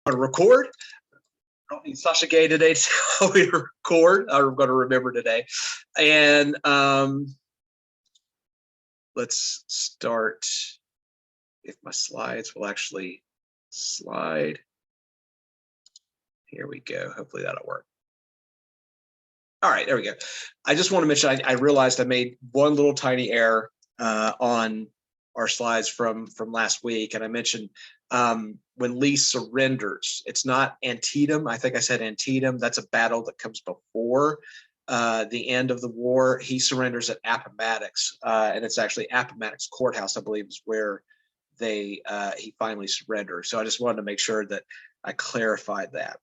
going to record. I don't need Sasha Gay today to tell me to record. I'm going to remember today. And let's start. If my slides will actually slide. Here we go. Hopefully that'll work. All right, there we go. I just want to mention, I realized I made one little tiny error on our slides from last week. And I mentioned when Lee surrenders, it's not Antietam. I think I said Antietam. That's a battle that comes before the end of the war. He surrenders at Appomattox, and it's actually Appomattox Courthouse, I believe, is where he finally surrendered. So I just wanted to make sure that I clarified that.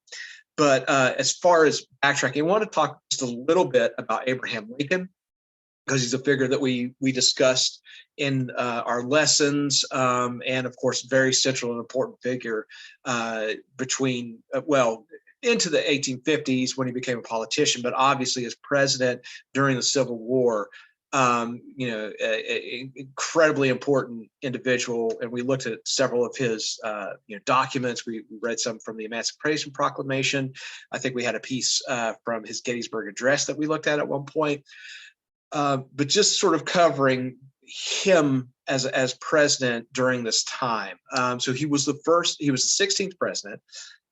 But as far as backtracking, I want to talk just a little bit about Abraham Lincoln, because he's a figure that we discussed in our lessons, and of course, very central and important figure between, well, into the 1850s when he became a politician, but obviously as president during the Civil War. Incredibly important individual, and we looked at several of his documents. We read some from the Emancipation Proclamation. I think we had a piece from his Gettysburg Address that we looked at one point. But just sort of covering him as president during this time. So he was the 16th president.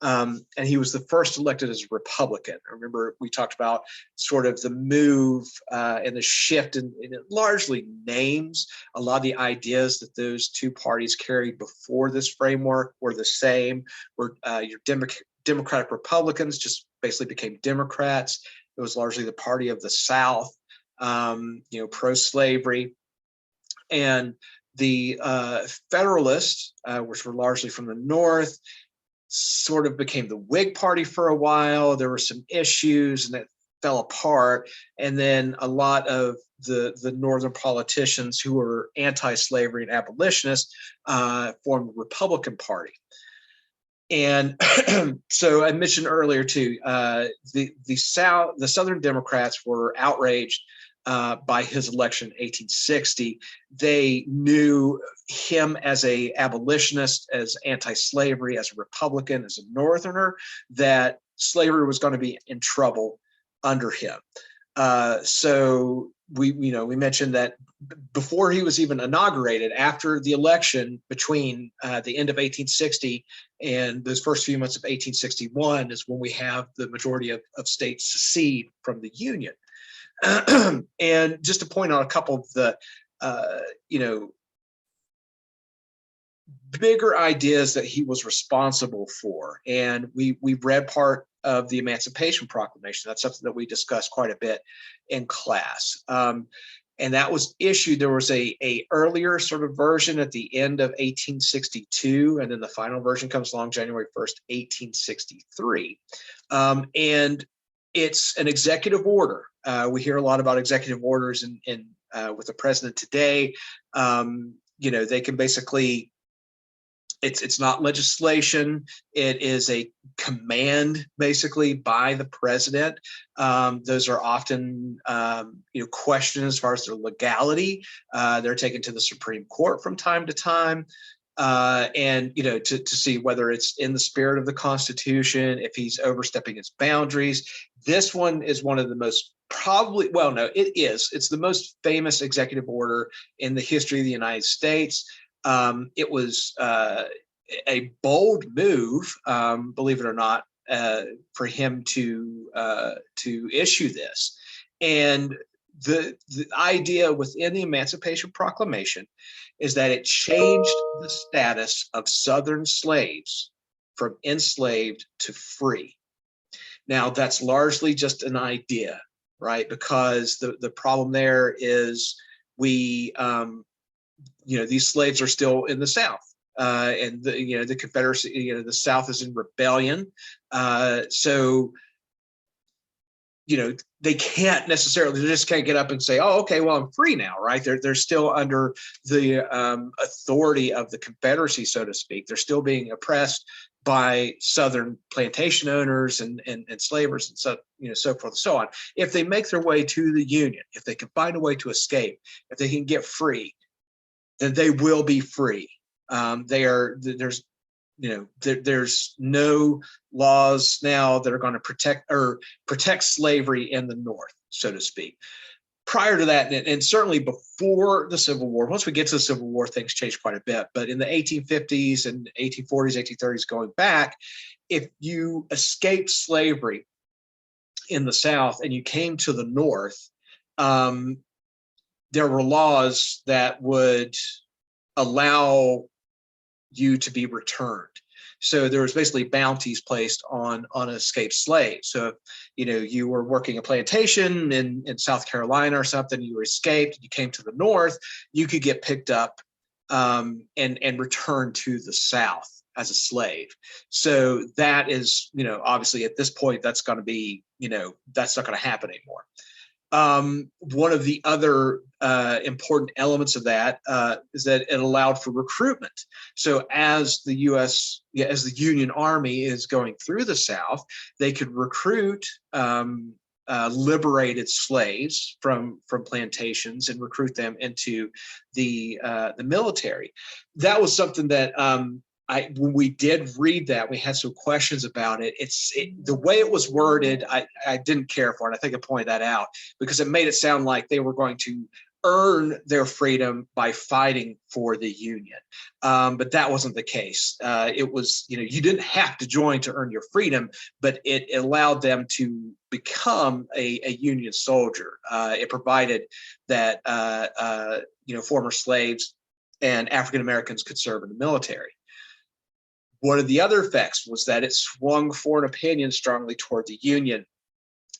And he was the first elected as a Republican. I remember we talked about sort of the move and the shift in largely names. A lot of the ideas that those two parties carried before this framework were the same. Where your Democratic Republicans just basically became Democrats. It was largely the party of the South, pro-slavery. And the Federalists, which were largely from the North, sort of became the Whig Party for a while. There were some issues and it fell apart. And then a lot of the Northern politicians who were anti-slavery and abolitionists formed the Republican Party. And so I mentioned earlier too, the Southern Democrats were outraged by his election in 1860. They knew him as a abolitionist, as anti-slavery, as a Republican, as a Northerner, that slavery was going to be in trouble under him. So we mentioned that before he was even inaugurated, after the election between the end of 1860 and those first few months of 1861 is when we have the majority of states secede from the Union. And just to point out a couple of the, bigger ideas that he was responsible for. And we read part of the Emancipation Proclamation. That's something that we discussed quite a bit in class. And that was issued. There was a earlier sort of version at the end of 1862, and then the final version comes along January 1st, 1863. And it's an executive order. We hear a lot about executive orders with the president today. They can basically, it's not legislation. It is a command basically by the president. Those are often, questioned as far as their legality. They're taken to the Supreme Court from time to time. And to see whether it's in the spirit of the Constitution, if he's overstepping its boundaries. This one is one of the most it's the most famous executive order in the history of the United States. It was a bold move, believe it or not, for him to issue this. And the idea within the Emancipation Proclamation is that it changed the status of Southern slaves from enslaved to free. Now, that's largely just an idea, right? Because the problem there is these slaves are still in the South. And the Confederacy, the South is in rebellion. So they can't necessarily, they just can't get up and say, oh, okay, well, I'm free now, right? They're still under the authority of the Confederacy, so to speak. They're still being oppressed by Southern plantation owners and slavers and so forth and so on. If they make their way to the Union, if they can find a way to escape, if they can get free, then they will be free. There's there's no laws now that are going to protect slavery in the North, so to speak. Prior to that, and certainly before the Civil War, once we get to the Civil War, things changed quite a bit. But in the 1850s and 1840s, 1830s, going back, if you escaped slavery in the South and you came to the North, there were laws that would allow you to be returned. So there was basically bounties placed on escaped slaves. So, you were working a plantation in South Carolina or something, you escaped, you came to the North, you could get picked up and returned to the South as a slave. So that is, obviously at this point, that's going to be, that's not going to happen anymore. One of the other important elements of that is that it allowed for recruitment. So as the Union Army is going through the South, they could recruit liberated slaves from plantations and recruit them into the military. That was something that when we did read that, we had some questions about it. The way it was worded, I didn't care for it. I think I pointed that out because it made it sound like they were going to earn their freedom by fighting for the Union. But that wasn't the case. It was, you didn't have to join to earn your freedom, but it allowed them to become a Union soldier. It provided that, former slaves and African Americans could serve in the military. One of the other effects was that it swung foreign opinion strongly toward the Union.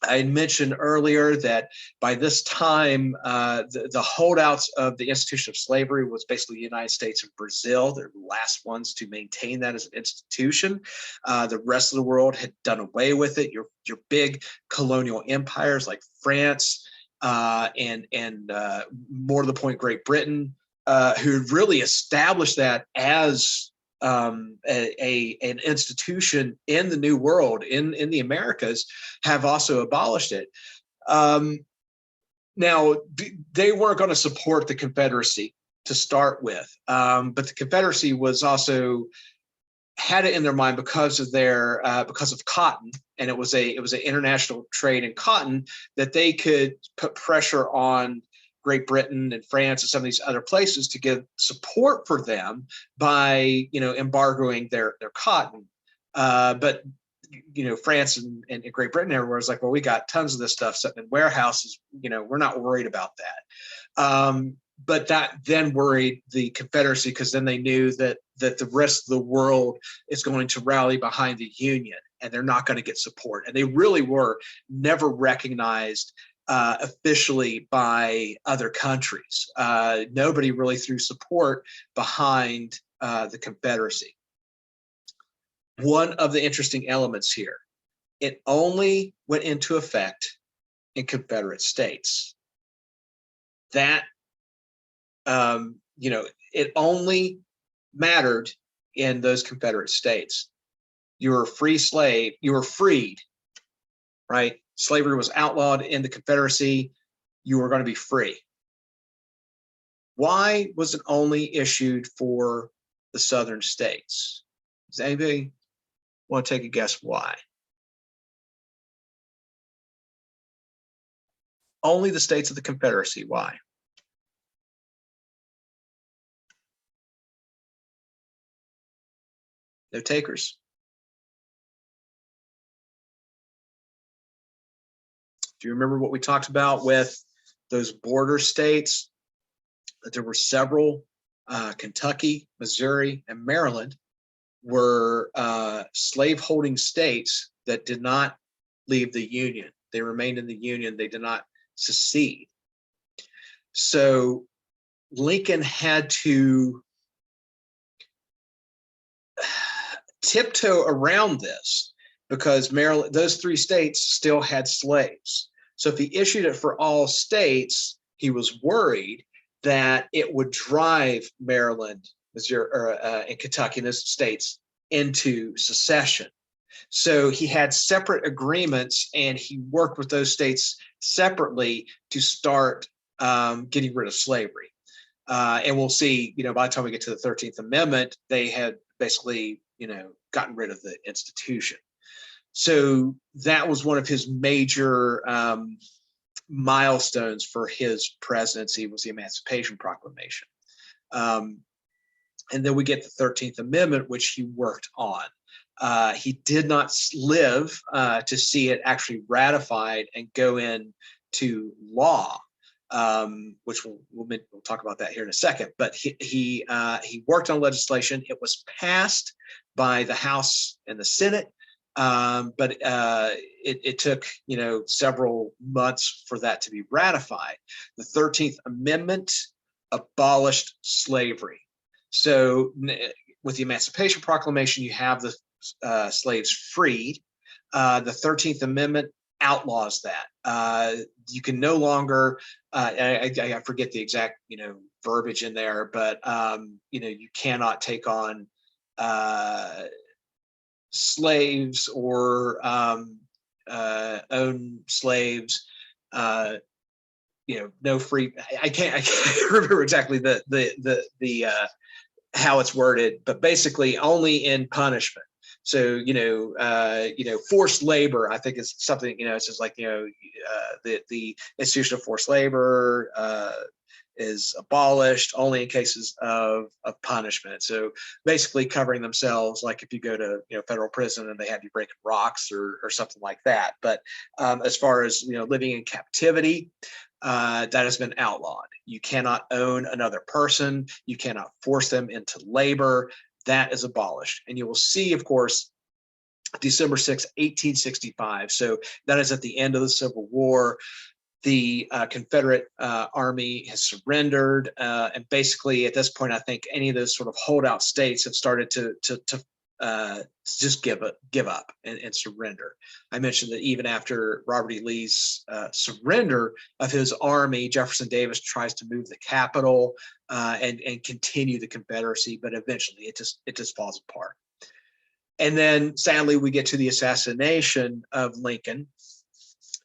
I had mentioned earlier that by this time, the holdouts of the institution of slavery was basically the United States and Brazil. They're the last ones to maintain that as an institution. The rest of the world had done away with it. Your big colonial empires like France and more to the point, Great Britain, who really established that as an institution in the New World, in the Americas, have also abolished it. Now, they weren't going to support the Confederacy to start with, but the Confederacy was also had it in their mind because of cotton, and it was an international trade in cotton, that they could put pressure on Great Britain and France and some of these other places to give support for them by, embargoing their cotton. But, France and Great Britain everywhere was like, well, we got tons of this stuff sitting in warehouses. We're not worried about that. But that then worried the Confederacy because then they knew that the rest of the world is going to rally behind the Union and they're not going to get support. And they really were never recognized officially by other countries. Nobody really threw support behind the Confederacy. One of the interesting elements here, it only went into effect in Confederate states. That, it only mattered in those Confederate states. You were a free slave, you were freed, right? Slavery was outlawed in the Confederacy, you were going to be free. Why was it only issued for the southern states? Does anybody want to take a guess why? Only the states of the Confederacy, why? No takers? Do you remember what we talked about with those border states? That there were several, Kentucky, Missouri, and Maryland were slave-holding states that did not leave the Union. They remained in the Union. They did not secede. So Lincoln had to tiptoe around this because Maryland, those three states still had slaves. So if he issued it for all states, he was worried that it would drive Maryland, Missouri, and Kentucky, and those states into secession. So he had separate agreements, and he worked with those states separately to start getting rid of slavery. And we'll see, by the time we get to the 13th Amendment, they had basically gotten rid of the institution. So that was one of his major milestones for his presidency, was the Emancipation Proclamation. And then we get the 13th Amendment, which he worked on. He did not live to see it actually ratified and go into law, which we'll talk about that here in a second. But he worked on legislation. It was passed by the House and the Senate, but it took several months for that to be ratified. The 13th Amendment abolished slavery. So with the Emancipation Proclamation, you have the slaves freed. The 13th Amendment outlaws that. You can no longer, I forget the exact verbiage in there, but you cannot take on slaves or own slaves. No free. I can't remember exactly the how it's worded, but basically only in punishment. So forced labor, I think, is something. It's just like the institution of forced labor is abolished only in cases of punishment. So basically covering themselves, like if you go to federal prison and they have you breaking rocks or something like that. But as far as living in captivity, that has been outlawed. You cannot own another person. You cannot force them into labor. That is abolished. And you will see, of course, December 6, 1865. So that is at the end of the Civil War. The Confederate Army has surrendered. And basically, at this point, I think any of those sort of holdout states have started to just give up and surrender. I mentioned that even after Robert E. Lee's surrender of his army, Jefferson Davis tries to move the capital and continue the Confederacy, but eventually it just falls apart. And then sadly, we get to the assassination of Lincoln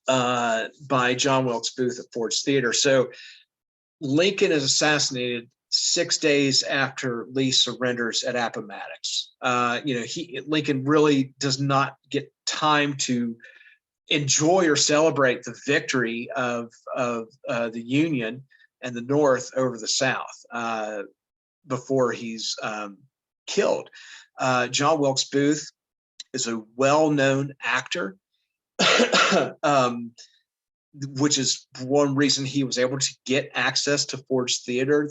by John Wilkes Booth at Ford's Theater. So Lincoln is assassinated 6 days after Lee surrenders at Appomattox. Lincoln really does not get time to enjoy or celebrate the victory of the Union and the North over the South before he's killed. John Wilkes Booth is a well-known actor, which is one reason he was able to get access to Ford's Theater.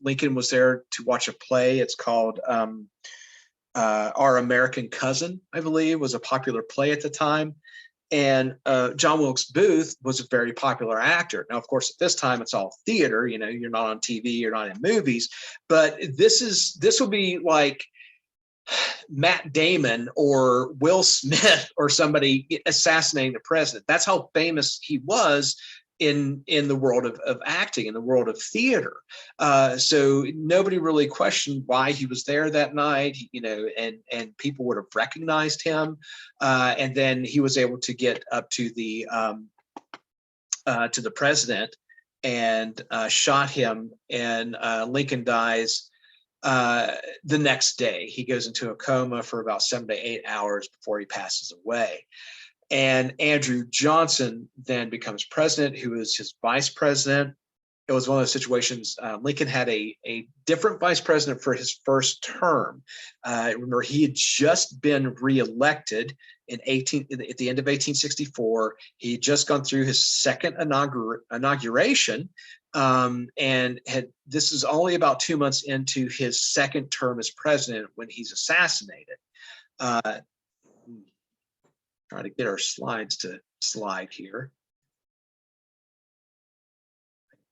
Lincoln was there to watch a play. It's called Our American Cousin, I believe, was a popular play at the time. And John Wilkes Booth was a very popular actor. Now, of course, at this time, it's all theater. You're not on TV, you're not in movies. But this will be like Matt Damon or Will Smith or somebody assassinating the president. That's how famous he was in the world of acting, in the world of theater. So nobody really questioned why he was there that night, and people would have recognized him. And then he was able to get up to the president and shot him, and Lincoln dies the next day. He goes into a coma for about 7 to 8 hours before he passes away. And Andrew Johnson then becomes president, who is his vice president. It was one of those situations. Lincoln had a different vice president for his first term. Remember, he had just been reelected at the end of 1864. He had just gone through his second inauguration, and this is only about 2 months into his second term as president when he's assassinated. Trying to get our slides to slide here.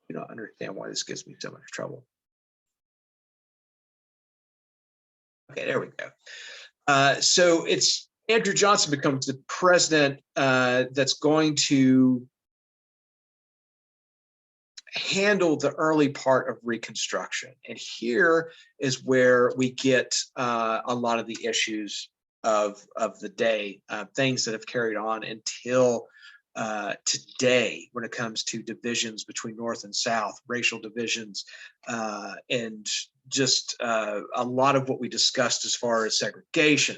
I don't understand why this gives me so much trouble. Okay, there we go. So it's Andrew Johnson becomes the president that's going to handle the early part of Reconstruction. And here is where we get a lot of the issues of the day, things that have carried on until today when it comes to divisions between North and South, racial divisions, and just a lot of what we discussed as far as segregation.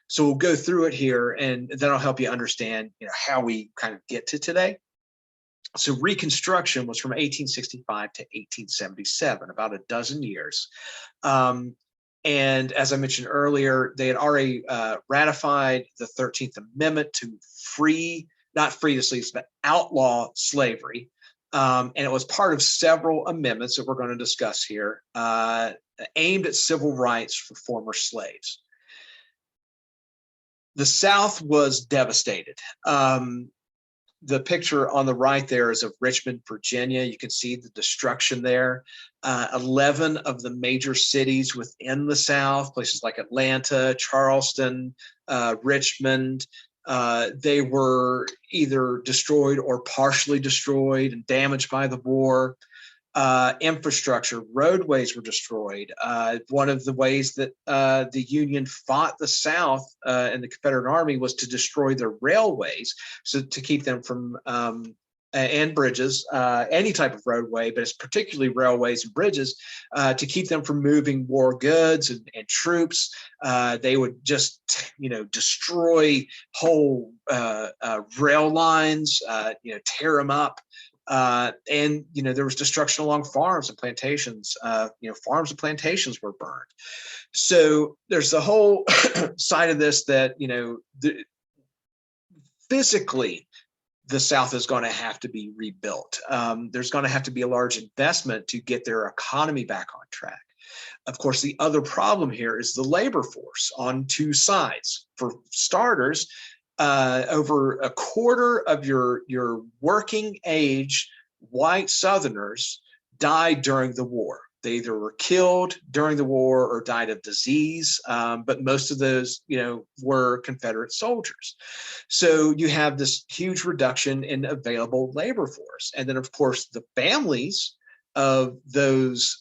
So we'll go through it here, and then I'll help you understand, how we kind of get to today. So Reconstruction was from 1865 to 1877, about a dozen years. And as I mentioned earlier, they had already ratified the 13th Amendment to not free the slaves, but outlaw slavery. And it was part of several amendments that we're going to discuss here, aimed at civil rights for former slaves. The South was devastated. The picture on the right there is of Richmond, Virginia. You can see the destruction there. 11 of the major cities within the South, places like Atlanta, Charleston, Richmond, they were either destroyed or partially destroyed and damaged by the war. Infrastructure, roadways were destroyed. One of the ways that the Union fought the South and the Confederate Army was to destroy their railways, so to keep them from, and bridges, any type of roadway, but it's particularly railways and bridges, to keep them from moving war goods and troops. They would just, destroy whole rail lines, tear them up. And there was destruction along farms and plantations. Farms and plantations were burned. So there's the whole side of this that physically the South is going to have to be rebuilt. There's going to have to be a large investment to get their economy back on track. Of course, the other problem here is the labor force on two sides. For starters, over a quarter of your working age white Southerners died during the war. They either were killed during the war or died of disease, but most of those, were Confederate soldiers. So you have this huge reduction in available labor force. And then, of course, the families of those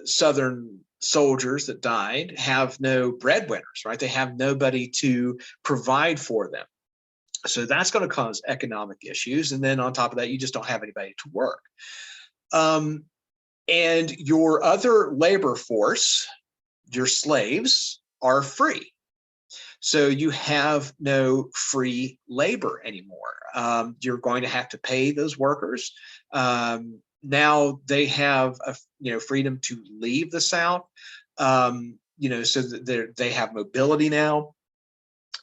Southern soldiers that died have no breadwinners, right? They have nobody to provide for them. So that's going to cause economic issues. And then on top of that, you just don't have anybody to work. And your other labor force, your slaves, are free. So you have no free labor anymore. You're going to have to pay those workers. Now they have freedom to leave the South, so that they have mobility now.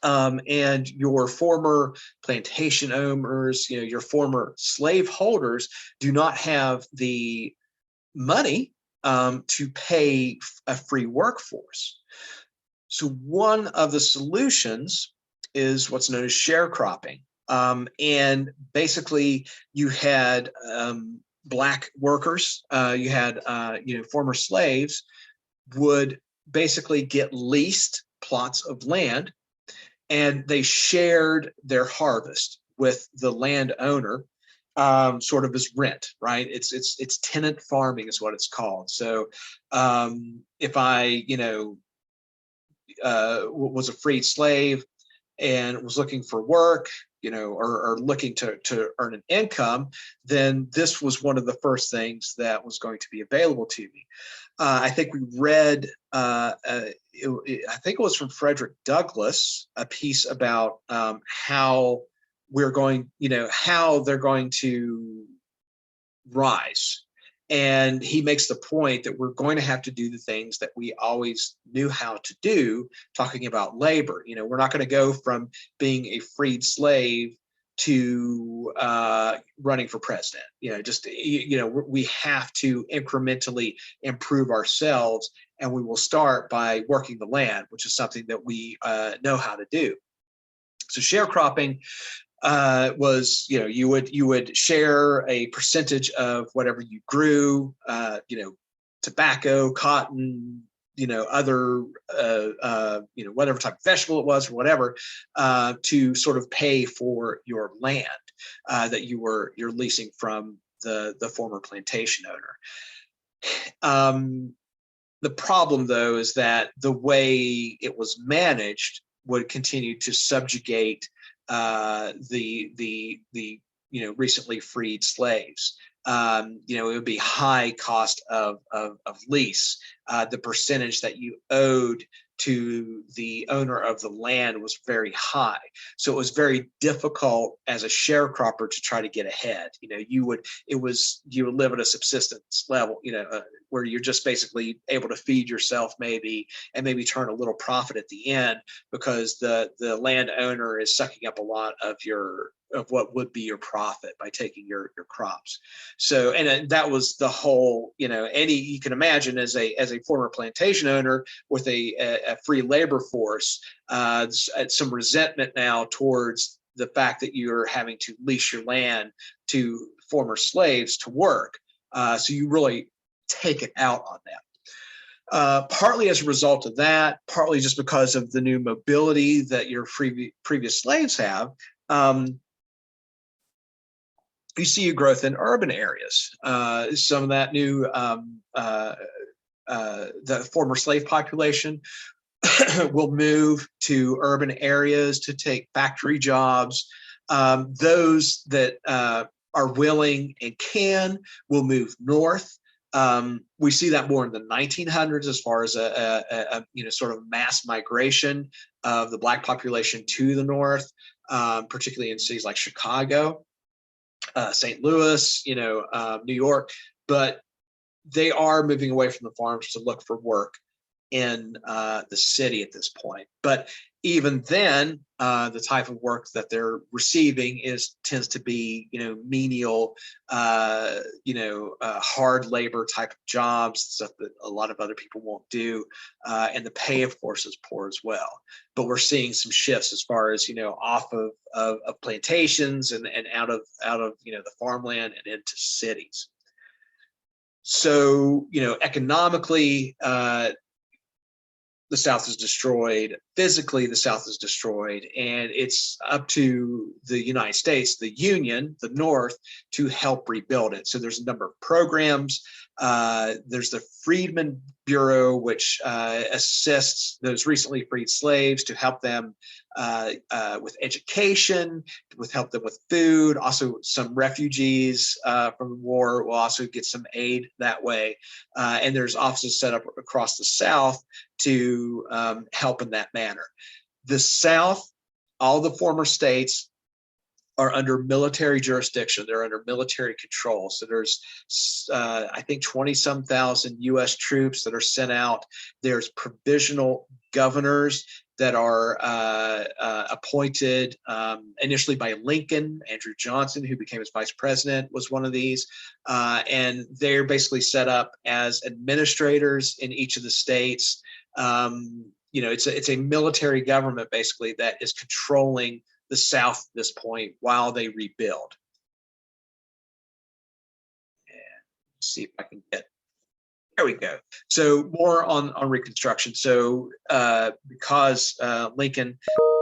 And your former plantation owners, your former slave holders do not have the money to pay a free workforce. So one of the solutions is what's known as sharecropping. And basically you had Black workers, you had former slaves would basically get leased plots of land, and they shared their harvest with the landowner, sort of as rent, right? It's tenant farming is what it's called. So if I was a freed slave and was looking for work, or looking to earn an income, then this was one of the first things that was going to be available to me. I think we read, I think it was from Frederick Douglass, a piece about how we're going, how they're going to rise. And he makes the point that we're going to have to do the things that we always knew how to do, talking about labor. We're not going to go from being a freed slave to running for president. We have to incrementally improve ourselves, and we will start by working the land, which is something that we know how to do. So sharecropping was, you would share a percentage of whatever you grew, tobacco, cotton, other, whatever type of vegetable it was or whatever, to sort of pay for your land that you're leasing from the former plantation owner. The problem, though, is that the way it was managed would continue to subjugate the recently freed slaves. It would be high cost of lease. The percentage that you owed to the owner of the land was very high. So it was very difficult as a sharecropper to try to get ahead. You would live at a subsistence level, where you're just basically able to feed yourself maybe, and maybe turn a little profit at the end, because the landowner is sucking up a lot of what would be your profit by taking your crops. So, and that was the whole, you can imagine as a former plantation owner with a free labor force, some resentment now towards the fact that you're having to lease your land to former slaves to work. So you really take it out on them. Partly as a result of that, partly just because of the new mobility that your previous slaves have. You see a growth in urban areas. Some of that new, the former slave population will move to urban areas to take factory jobs. Those that are willing and can will move north. We see that more in the 1900s as far as a sort of mass migration of the Black population to the north, particularly in cities like Chicago, St. Louis, New York, but they are moving away from the farms to look for work in the city at this point. But even then, the type of work that they're receiving tends to be, menial, hard labor type of jobs, stuff that a lot of other people won't do, and the pay, of course, is poor as well. But we're seeing some shifts as far as off of plantations and out of the farmland and into cities. So economically, the South is destroyed. Physically, the South is destroyed, and it's up to the United States, the Union, the North, to help rebuild it. So there's a number of programs. There's the Freedmen Bureau, which assists those recently freed slaves to help them with education, help them with food. Also, some refugees from the war will also get some aid that way. And there's offices set up across the South to help in that manner. The South, all the former states, are under military jurisdiction. They're under military control. So there's, I think, 20-some thousand U.S. troops that are sent out. There's provisional governors that are appointed initially by Lincoln. Andrew Johnson, who became his vice president, was one of these. And they're basically set up as administrators in each of the states. It's a military government, basically, that is controlling the South at this point while they rebuild. And see if I can get, there we go. So more on Reconstruction. So because Lincoln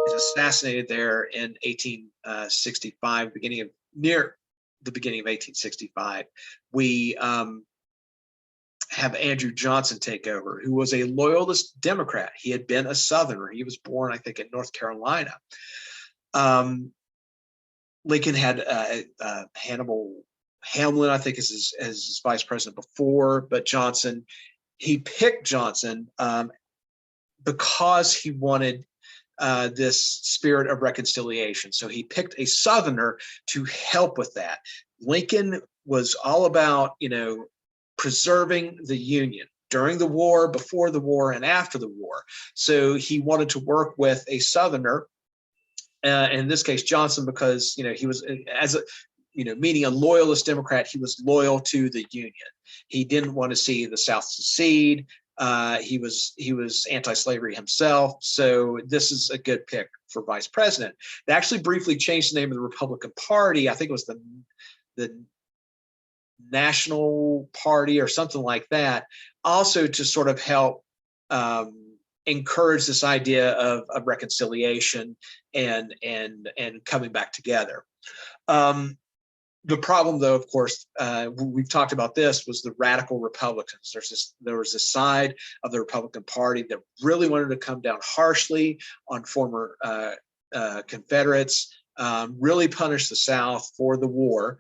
is assassinated there in 1865, near the beginning of 1865, we have Andrew Johnson take over, who was a loyalist Democrat. He had been a Southerner. He was born, I think, in North Carolina. Lincoln had Hannibal Hamlin, I think, as his vice president before, but he picked Johnson because he wanted this spirit of reconciliation. So he picked a Southerner to help with that. Lincoln was all about, preserving the Union during the war, before the war, and after the war. So he wanted to work with a Southerner. In this case, Johnson, because he was, meaning a loyalist Democrat, he was loyal to the Union. He didn't want to see the South secede. He was anti-slavery himself. So this is a good pick for vice president. They actually briefly changed the name of the Republican Party. I think it was the National Party or something like that, also to sort of help encourage this idea of reconciliation and coming back together. The problem, though, of course, we've talked about this, was the radical Republicans. There was this side of the Republican Party that really wanted to come down harshly on former Confederates, really punished the South for the war.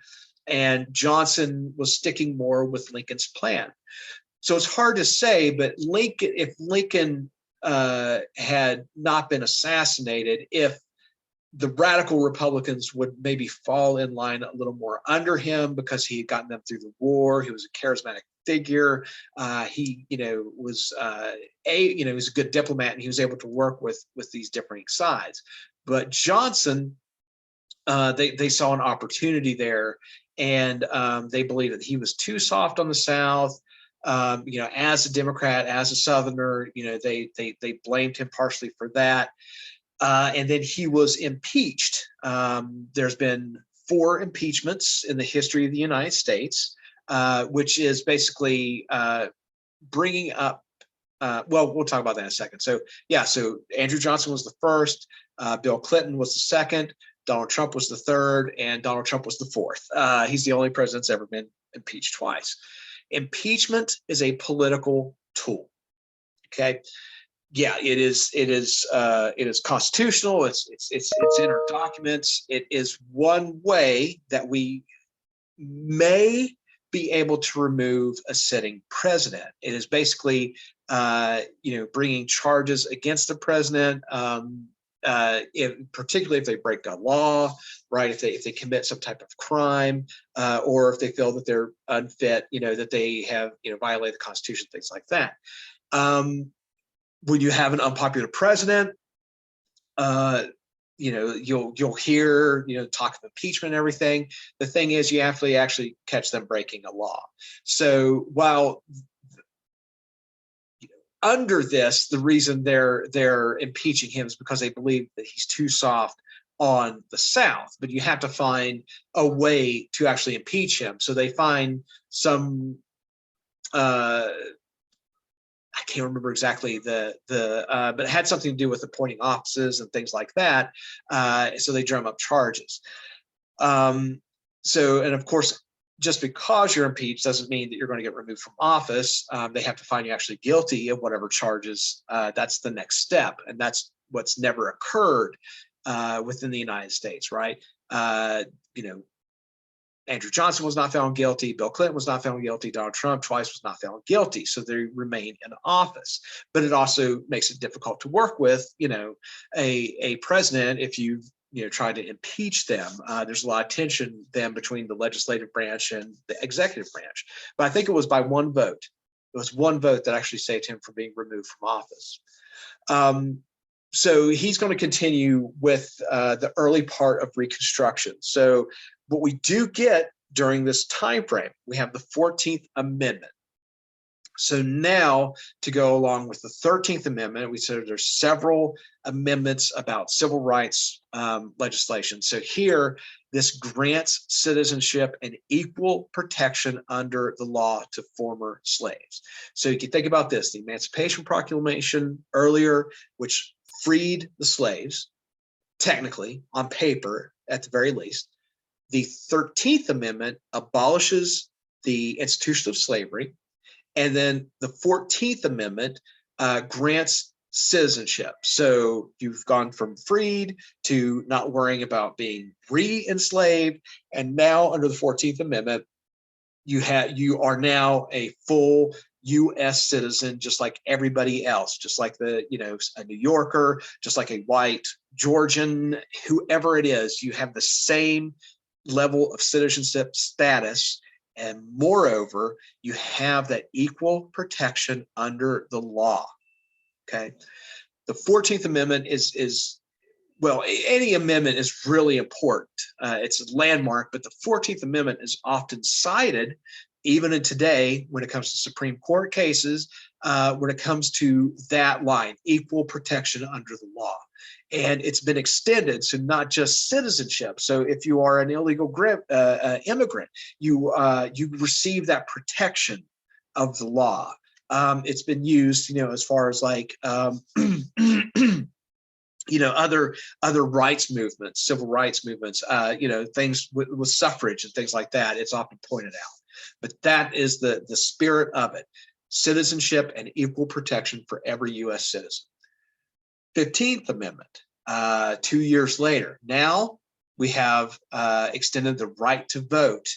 And Johnson was sticking more with Lincoln's plan. So it's hard to say, but if Lincoln had not been assassinated, if the radical Republicans would maybe fall in line a little more under him because he had gotten them through the war. He was a charismatic figure. He, was he was a good diplomat, and he was able to work with these differing sides. But Johnson, they saw an opportunity there, and they believed that he was too soft on the South. As a Democrat, as a Southerner, they blamed him partially for that. And then he was impeached. There's been 4 impeachments in the history of the United States, which is basically bringing up, we'll talk about that in a second. So Andrew Johnson was the first, Bill Clinton was the second, Donald Trump was the third, and Donald Trump was the fourth. He's the only president that's ever been impeached twice. Impeachment is a political tool. Okay. Yeah, it is constitutional. It's in our documents. It is one way that we may be able to remove a sitting president. It is basically, bringing charges against the president, particularly if they break the law, right? If they commit some type of crime, or if they feel that they're unfit, that they have violated the Constitution, things like that. When you have an unpopular president, you'll hear talk of impeachment and everything. The thing is, you have to actually catch them breaking a law. So while under this, the reason they're impeaching him is because they believe that he's too soft on the South, but you have to find a way to actually impeach him. So they find some. I can't remember exactly but it had something to do with appointing offices and things like that. So they drum up charges. And of course, just because you're impeached doesn't mean that you're going to get removed from office. They have to find you actually guilty of whatever charges. That's the next step, and that's what's never occurred within the United States, right? Andrew Johnson was not found guilty. Bill Clinton was not found guilty. Donald Trump twice was not found guilty. So they remain in office. But it also makes it difficult to work with, a president if you try to impeach them. There's a lot of tension then between the legislative branch and the executive branch. But I think it was by one vote. It was one vote that actually saved him from being removed from office. So he's going to continue with the early part of Reconstruction. So what we do get during this time frame, we have the 14th Amendment. So now, to go along with the 13th Amendment, we said there's several amendments about civil rights legislation. So here, this grants citizenship and equal protection under the law to former slaves. So you can think about this: the Emancipation Proclamation earlier, which freed the slaves, technically, on paper, at the very least. The 13th Amendment abolishes the institution of slavery. And then the 14th Amendment grants citizenship. So you've gone from freed to not worrying about being re-enslaved. And now under the 14th Amendment, you are now a full U.S. citizen, just like everybody else, just like a New Yorker, just like a white Georgian, whoever it is, you have the same level of citizenship status. And moreover, you have that equal protection under the law. Okay. The 14th Amendment is well, any amendment is really important. It's a landmark, but the 14th Amendment is often cited, even in today, when it comes to Supreme Court cases, when it comes to that line, equal protection under the law. And it's been extended, so not just citizenship. So if you are an illegal immigrant, you receive that protection of the law. It's been used, as far as like other rights movements, civil rights movements, things with suffrage and things like that. It's often pointed out, but that is the spirit of it: citizenship and equal protection for every U.S. citizen. 15th Amendment. 2 years later. Now we have extended the right to vote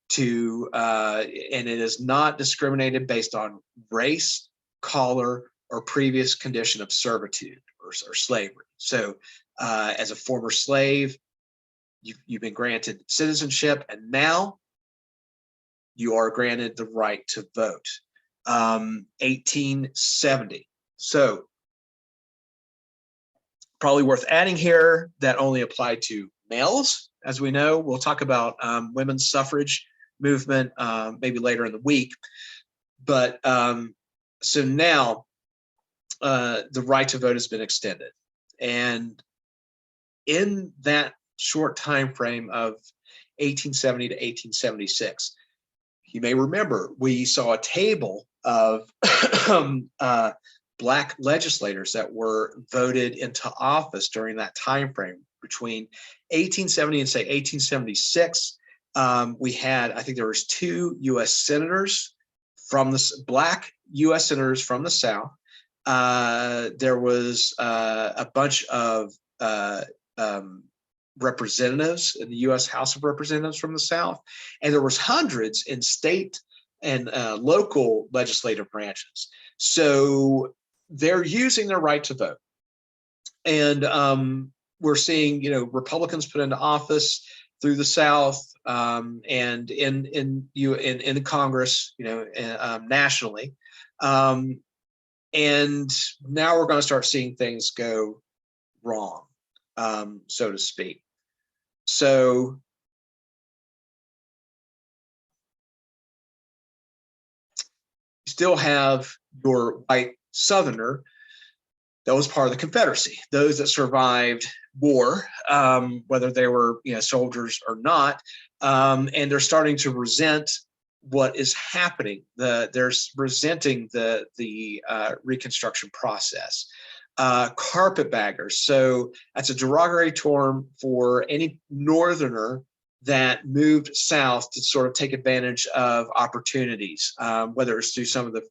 to, and it is not discriminated based on race, color, or previous condition of servitude or slavery. So as a former slave, you've been granted citizenship, and now you are granted the right to vote. 1870. So probably worth adding here that only applied to males, as we know. We'll talk about women's suffrage movement maybe later in the week. But so now the right to vote has been extended. And in that short time frame of 1870 to 1876, you may remember we saw a table of Black legislators that were voted into office during that time frame between 1870 and say 1876. We had, I think there was 2 U.S. senators from the Black U.S. senators from the South. There was a bunch of representatives in the U.S. House of Representatives from the South, and there was hundreds in state and local legislative branches. So they're using their right to vote, and we're seeing, Republicans put into office through the South, and in the Congress, nationally, and now we're going to start seeing things go wrong, so to speak. So you still have your white Southerner that was part of the Confederacy, those that survived war, whether they were soldiers or not, and they're starting to resent what is happening. They're resenting the Reconstruction process. Carpetbaggers. So that's a derogatory term for any Northerner that moved south to sort of take advantage of opportunities, whether it's through some of the,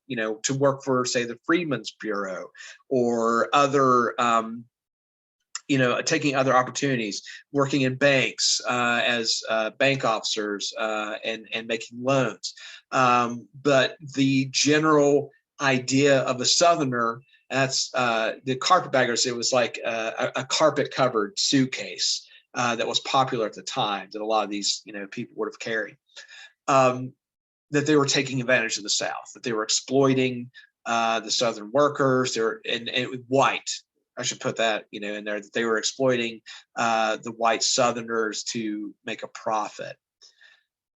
to work for, say, the Freedmen's Bureau or other, taking other opportunities, working in banks as bank officers and making loans. But the general idea of a Southerner, that's the carpetbaggers. It was like a carpet-covered suitcase that was popular at the time that a lot of these people would have carried. That they were taking advantage of the South, that they were exploiting the Southern workers. And white. I should put that in there, that they were exploiting the white Southerners to make a profit.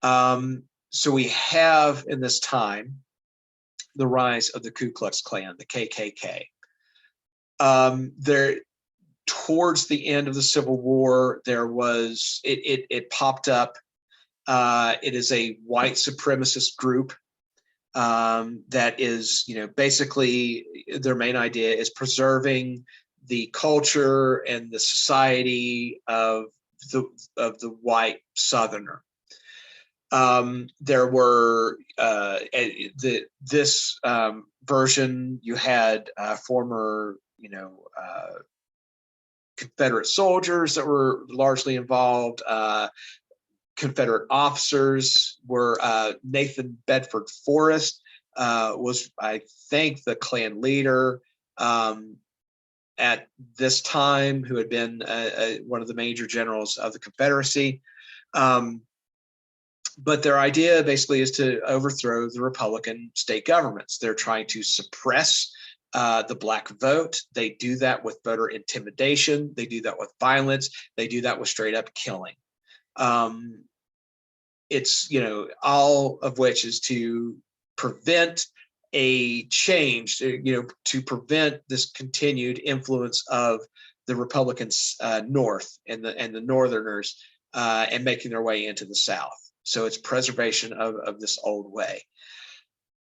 So we have in this time the rise of the Ku Klux Klan, the KKK. There, towards the end of the Civil War, there was it popped up. It is a white supremacist group that is, basically their main idea is preserving the culture and the society of the white Southerner. There were this version. You had former, Confederate soldiers that were largely involved. Confederate officers were Nathan Bedford Forrest was, I think, the Klan leader at this time, who had been one of the major generals of the Confederacy. But their idea basically is to overthrow the Republican state governments. They're trying to suppress the Black vote. They do that with voter intimidation. They do that with violence. They do that with straight up killing. It's, all of which is to prevent a change, to prevent this continued influence of the Republicans north and the Northerners and making their way into the South. So it's preservation of this old way.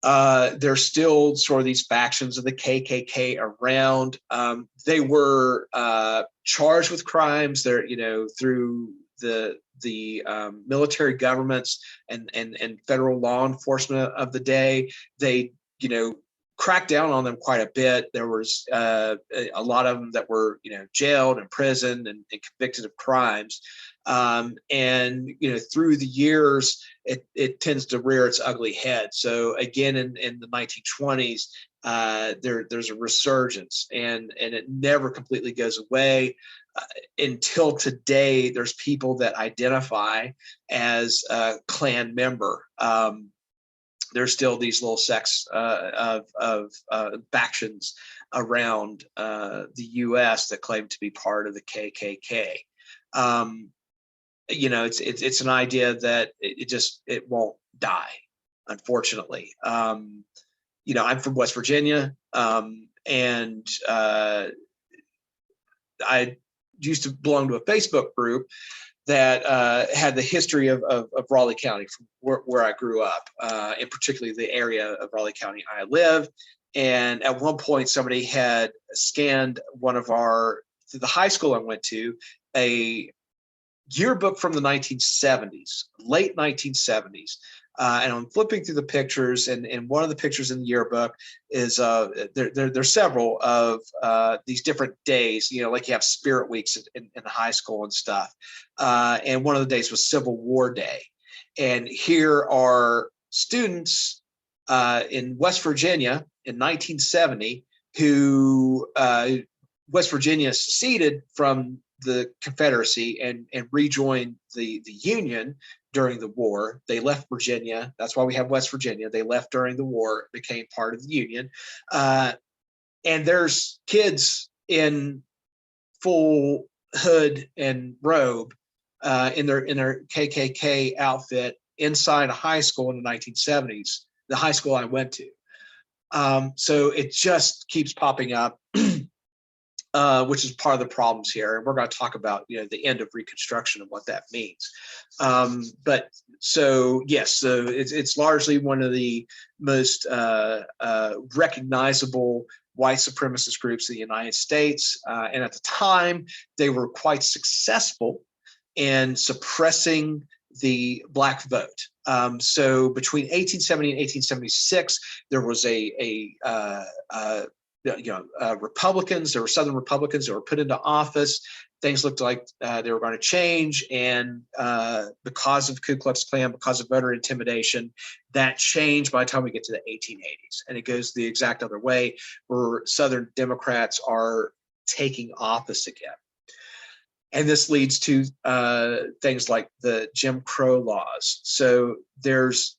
There's still sort of these factions of the KKK around. They were charged with crimes. They're, through the military governments and federal law enforcement of the day. They, cracked down on them quite a bit. There was a lot of them that were, jailed and imprisoned and convicted of crimes. And through the years, it tends to rear its ugly head. So again, in the 1920s, there's a resurgence, and it never completely goes away. Until today, there's people that identify as a Klan member. There's still these little sects of factions around the U.S. that claim to be part of the KKK. It's an idea that it won't die, unfortunately. I'm from West Virginia, and I used to belong to a Facebook group that had the history of Raleigh County, from where I grew up, and particularly the area of Raleigh County I live. And at one point, somebody had scanned through the high school I went to, a yearbook from the 1970s, late 1970s. And I'm flipping through the pictures, and one of the pictures in the yearbook is there's several of these different days, like you have Spirit Weeks in the high school and stuff. And one of the days was Civil War Day. And here are students in West Virginia in 1970 who West Virginia seceded from the Confederacy and rejoined the Union during the war. They left Virginia. That's why we have West Virginia. They left during the war, became part of the Union. And there's kids in full hood and robe in their KKK outfit inside a high school in the 1970s, the high school I went to. So it just keeps popping up. Which is part of the problems here. And we're going to talk about, the end of Reconstruction and what that means. But so, yes, so it's largely one of the most recognizable white supremacist groups in the United States. And at the time, they were quite successful in suppressing the Black vote. So between 1870 and 1876, there was Republicans, there were Southern Republicans that were put into office. Things looked like they were going to change. And because of Ku Klux Klan, because of voter intimidation, that changed by the time we get to the 1880s. And it goes the exact other way, where Southern Democrats are taking office again. And this leads to things like the Jim Crow laws. So there's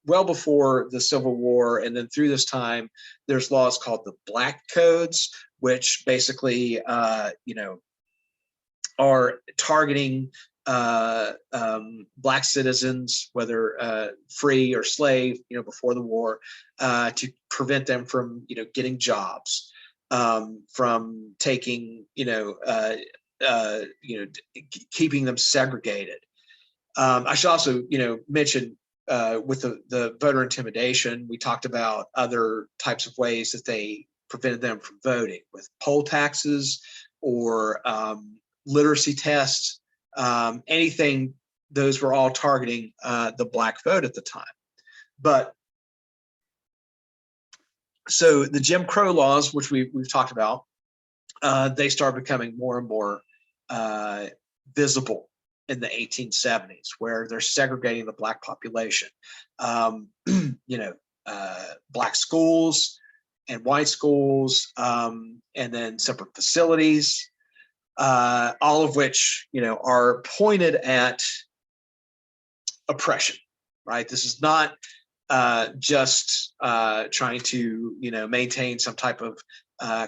well before the Civil War, and then through this time, there's laws called the Black Codes, which basically, are targeting Black citizens, whether free or slave, before the war, to prevent them from, getting jobs, from taking, keeping them segregated. I should also, mention, with the voter intimidation, we talked about other types of ways that they prevented them from voting, with poll taxes or literacy tests, anything. Those were all targeting the Black vote at the time. But so the Jim Crow laws, which we've talked about, they started becoming more and more visible in the 1870s, where they're segregating the Black population. Black schools and white schools, and then separate facilities, all of which, are pointed at oppression, right? This is not just trying to, maintain some type of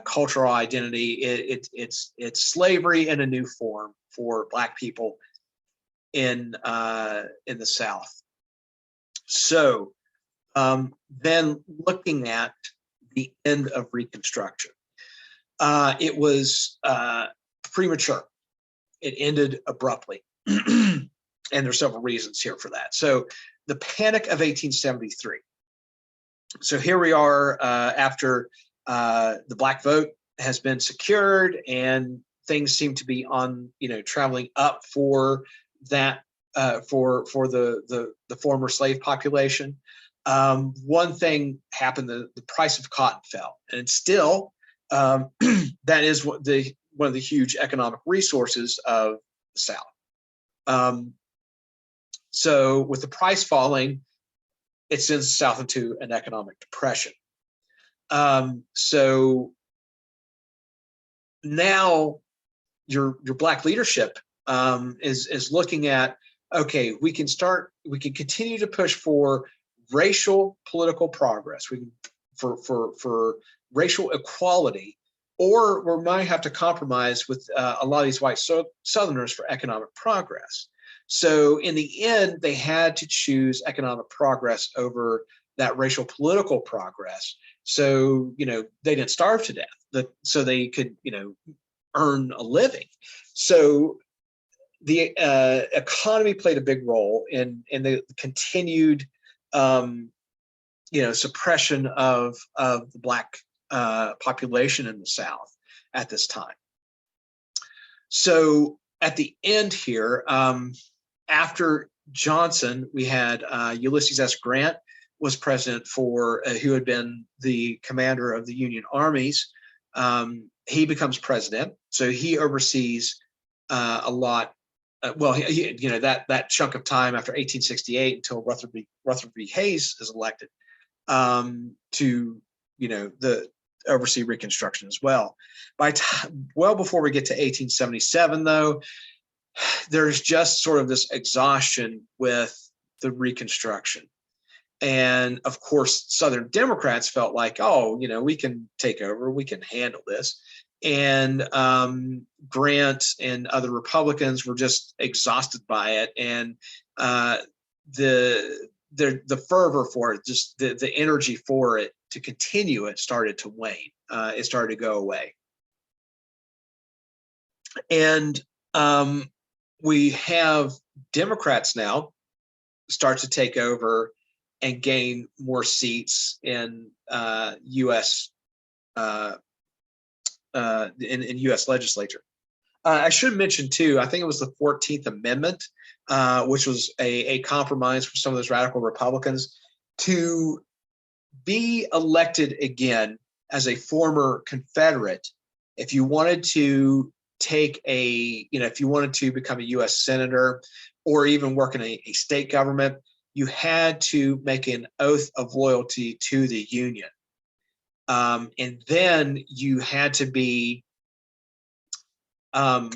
cultural identity. It's slavery in a new form for Black people in the South. So then looking at the end of Reconstruction, it was premature. It ended abruptly. And there's several reasons here for that. So the Panic of 1873. So here we are after the Black vote has been secured, and things seem to be on, traveling up for that, for the former slave population. one thing happened: the price of cotton fell, and still that is one of the huge economic resources of the South. So with the price falling, it sends the South into an economic depression. So now your Black leadership is looking at, okay, we can continue to push for racial political progress, for racial equality, or we might have to compromise with a lot of these white Southerners for economic progress. So in the end, they had to choose economic progress over that racial political progress. So, they didn't starve to death, so they could, earn a living. So the economy played a big role in the continued, suppression of the Black population in the South at this time. So at the end here, after Johnson, we had Ulysses S. Grant was president who had been the commander of the Union armies. He becomes president, so he oversees a lot. That chunk of time after 1868 until Rutherford B. Hayes is elected to oversee Reconstruction as well. Well before we get to 1877, though, there's just sort of this exhaustion with the Reconstruction. And of course, Southern Democrats felt like, we can take over, we can handle this. And Grant and other Republicans were just exhausted by it. And the fervor for it, just the energy for it to continue it started to wane. It started to go away. And we have Democrats now start to take over and gain more seats in U.S. In U.S. legislature. I should mention too, I think it was the 14th Amendment, which was a compromise for some of those radical Republicans to be elected again as a former Confederate. If you wanted to if you wanted to become a U.S. senator or even work in a state government, you had to make an oath of loyalty to the Union. And then you had to be the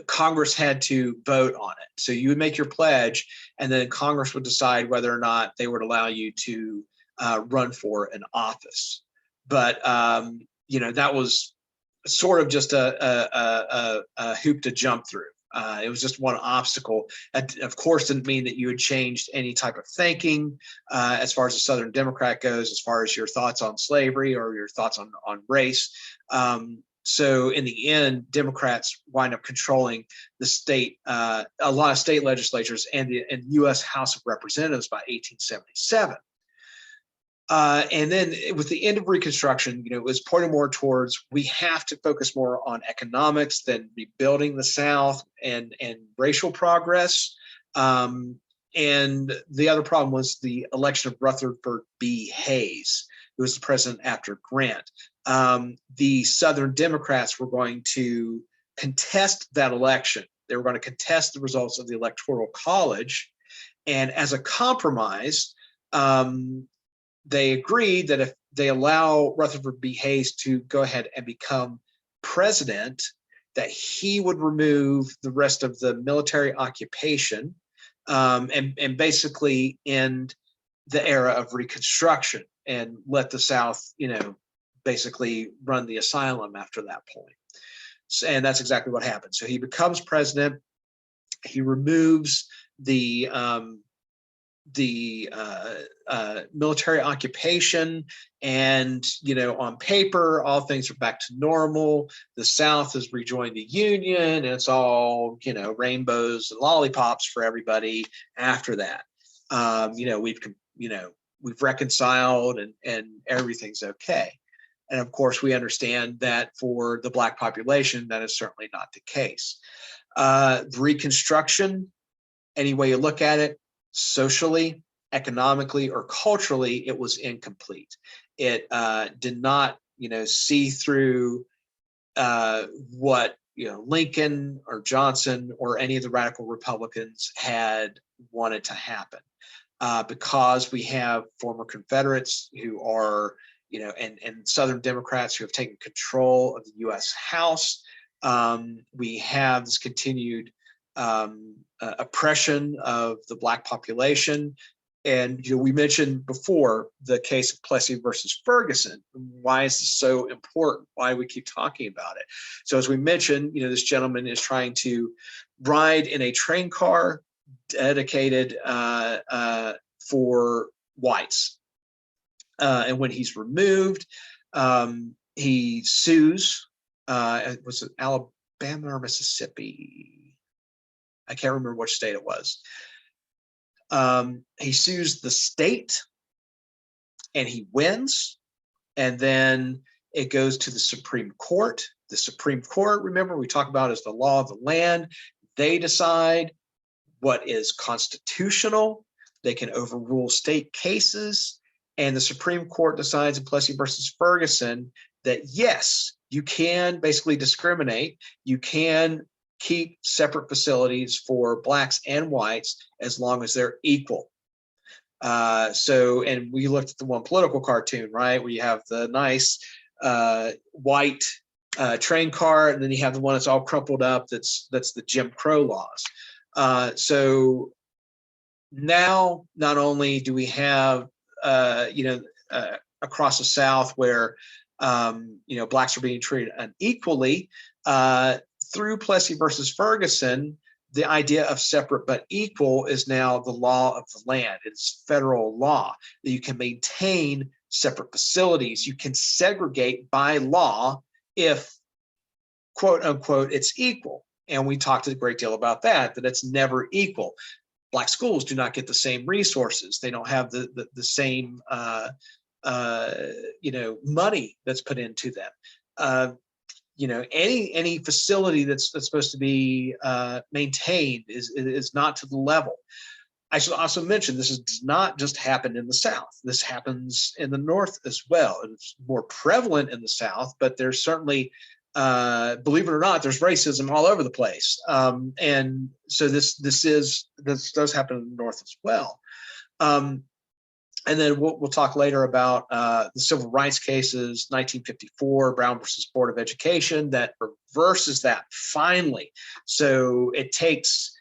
Congress had to vote on it. So you would make your pledge, and then Congress would decide whether or not they would allow you to run for an office. But that was sort of just a hoop to jump through. It was just one obstacle. Of course, didn't mean that you had changed any type of thinking as far as the Southern Democrat goes, as far as your thoughts on slavery or your thoughts on race. So in the end, Democrats wind up controlling the state, a lot of state legislatures and the U.S. House of Representatives by 1877. And then with the end of Reconstruction, it was pointing more towards we have to focus more on economics than rebuilding the South and racial progress. And the other problem was the election of Rutherford B. Hayes, who was the president after Grant. The Southern Democrats were going to contest that election. They were going to contest the results of the Electoral College. And as a compromise, they agreed that if they allow Rutherford B. Hayes to go ahead and become president, that he would remove the rest of the military occupation and basically end the era of Reconstruction and let the South, basically run the asylum after that point. And that's exactly what happened. So he becomes president. He removes the military occupation, and on paper all things are back to normal. The South has rejoined the Union, and it's all rainbows and lollipops for everybody after that. We've reconciled and everything's okay. And of course we understand that for the Black population that is certainly not the case. Reconstruction, any way you look at it, socially, economically, or culturally, it was incomplete. It did not, see through what Lincoln or Johnson or any of the radical Republicans had wanted to happen, because we have former Confederates who are, and Southern Democrats who have taken control of the U.S. House. We have this continued oppression of the Black population. And we mentioned before the case of Plessy versus Ferguson. Why is this so important? Why do we keep talking about it? So as we mentioned, this gentleman is trying to ride in a train car dedicated for whites. And when he's removed, he sues. Was it Alabama or Mississippi? I can't remember which state it was. He sues the state and he wins. And then it goes to the Supreme Court. The Supreme Court, remember, we talk about as the law of the land. They decide what is constitutional. They can overrule state cases. And the Supreme Court decides in Plessy versus Ferguson that, yes, you can basically discriminate. You can keep separate facilities for Blacks and whites as long as they're equal. And we looked at the one political cartoon, right, where you have the nice white train car, and then you have the one that's all crumpled up. That's the Jim Crow laws. So now, not only do we have across the South where Blacks are being treated unequally, through Plessy versus Ferguson, the idea of separate but equal is now the law of the land. It's federal law that you can maintain separate facilities. You can segregate by law if, quote unquote, it's equal. And we talked a great deal about that it's never equal. Black schools do not get the same resources. They don't have the same money that's put into them. Any facility that's supposed to be maintained is not to the level. I should also mention this does not just happen in the South. This happens in the North as well. It's more prevalent in the South, but there's certainly, believe it or not, there's racism all over the place. And so this does happen in the North as well. And then we'll talk later about the civil rights cases, 1954, Brown versus Board of Education, that reverses that finally. So it takes,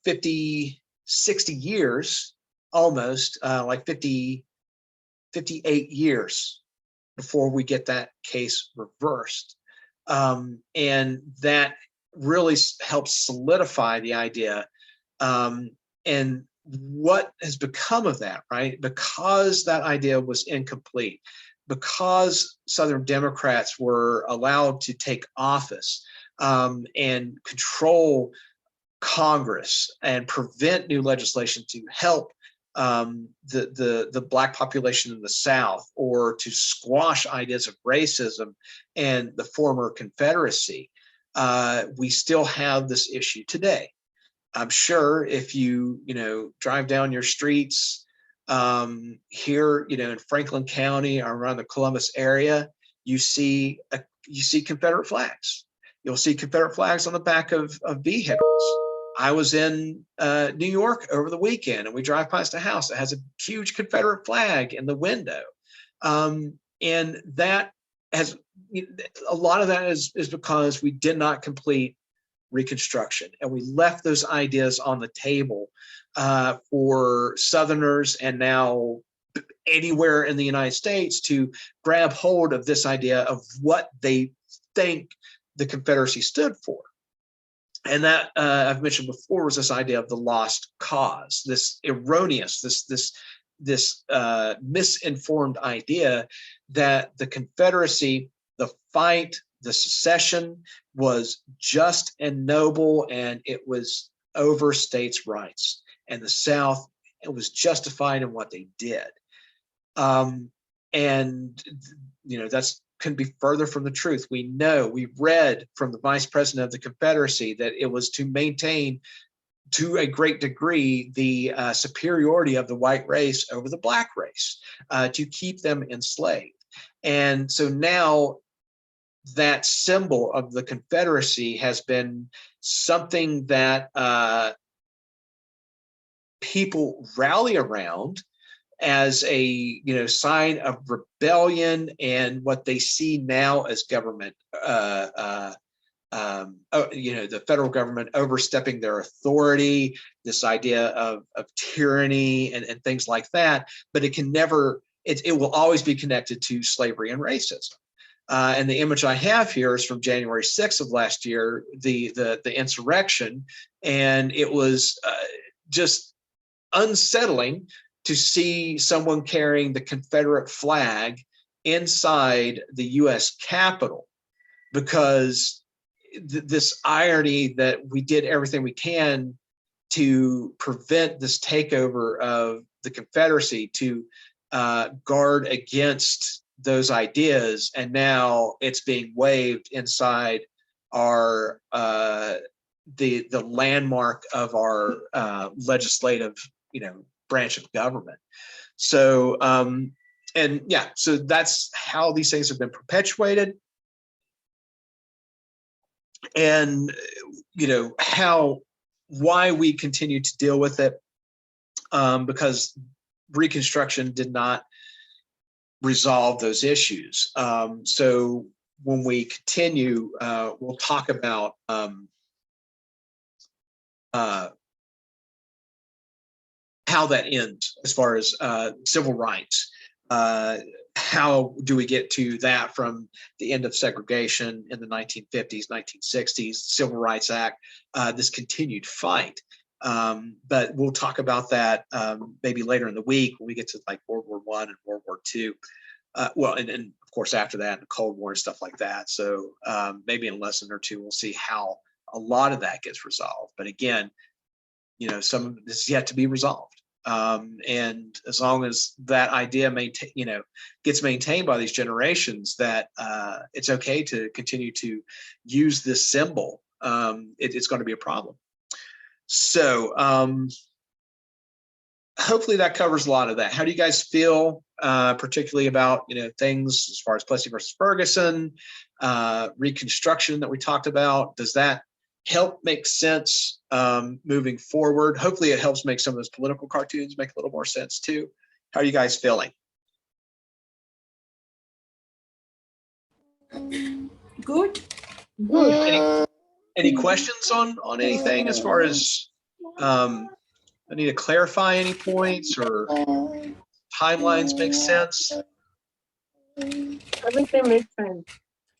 50, 60 years, almost, like 58 years before we get that case reversed. And that really helps solidify the idea. And what has become of that, right? Because that idea was incomplete, because Southern Democrats were allowed to take office and control Congress and prevent new legislation to help the Black population in the South, or to squash ideas of racism and the former Confederacy, we still have this issue today. I'm sure if you drive down your streets here, in Franklin County or around the Columbus area, you see Confederate flags. You'll see Confederate flags on the back of vehicles. I was in New York over the weekend, and we drive past a house that has a huge Confederate flag in the window, and that has a lot of that is because we did not complete Reconstruction, and we left those ideas on the table for Southerners and now anywhere in the United States to grab hold of this idea of what they think the Confederacy stood for. And that I've mentioned before was this idea of the lost cause, this erroneous, this misinformed idea that the Confederacy, the fight, the secession was just and noble, and it was over states' rights, and the South, it was justified in what they did. And that's couldn't be further from the truth. We know, we read from the Vice President of the Confederacy that it was to maintain, to a great degree, the superiority of the white race over the black race, to keep them enslaved. And so now that symbol of the Confederacy has been something that people rally around as a sign of rebellion and what they see now as government, the federal government overstepping their authority, this idea of tyranny and things like that. But it can never, it will always be connected to slavery and racism. And the image I have here is from January 6th of last year, the insurrection, and it was just unsettling to see someone carrying the Confederate flag inside the U.S. Capitol, because this irony that we did everything we can to prevent this takeover of the Confederacy, to guard against those ideas, and now it's being waved inside our the landmark of our legislative branch of government. So and yeah, so that's how these things have been perpetuated, and why we continue to deal with it, because Reconstruction did not resolve those issues. So when we continue, we'll talk about how that ends as far as civil rights. How do we get to that from the end of segregation in the 1950s, 1960s, Civil Rights Act, this continued fight. But we'll talk about that maybe later in the week when we get to like World War I and World War II. Well, and of course after that, the Cold War and stuff like that. So maybe in a lesson or two, we'll see how a lot of that gets resolved. But again, some of this is yet to be resolved. And as long as that idea gets maintained by these generations, that it's okay to continue to use this symbol, it's going to be a problem. So hopefully that covers a lot of that. How do you guys feel, particularly about things as far as Plessy versus Ferguson, Reconstruction that we talked about? Does that help make sense moving forward? Hopefully it helps make some of those political cartoons make a little more sense too. How are you guys feeling? Good. Any questions on anything as far as I need to clarify any points or timelines make sense? Everything makes sense.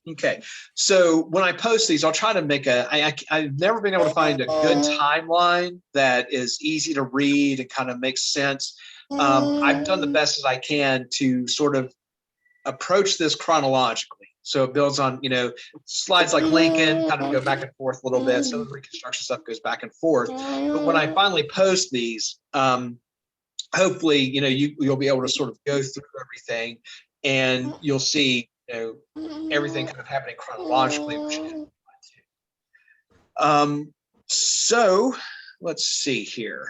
Okay, so when I post these, I'll try to make I've never been able to find a good timeline that is easy to read and kind of makes sense. I've done the best as I can to sort of approach this chronologically. So it builds on, slides like Lincoln kind of go back and forth a little bit. Some of the Reconstruction stuff goes back and forth. But when I finally post these, hopefully, you'll be able to sort of go through everything, and you'll see, everything kind of happening chronologically. So let's see here.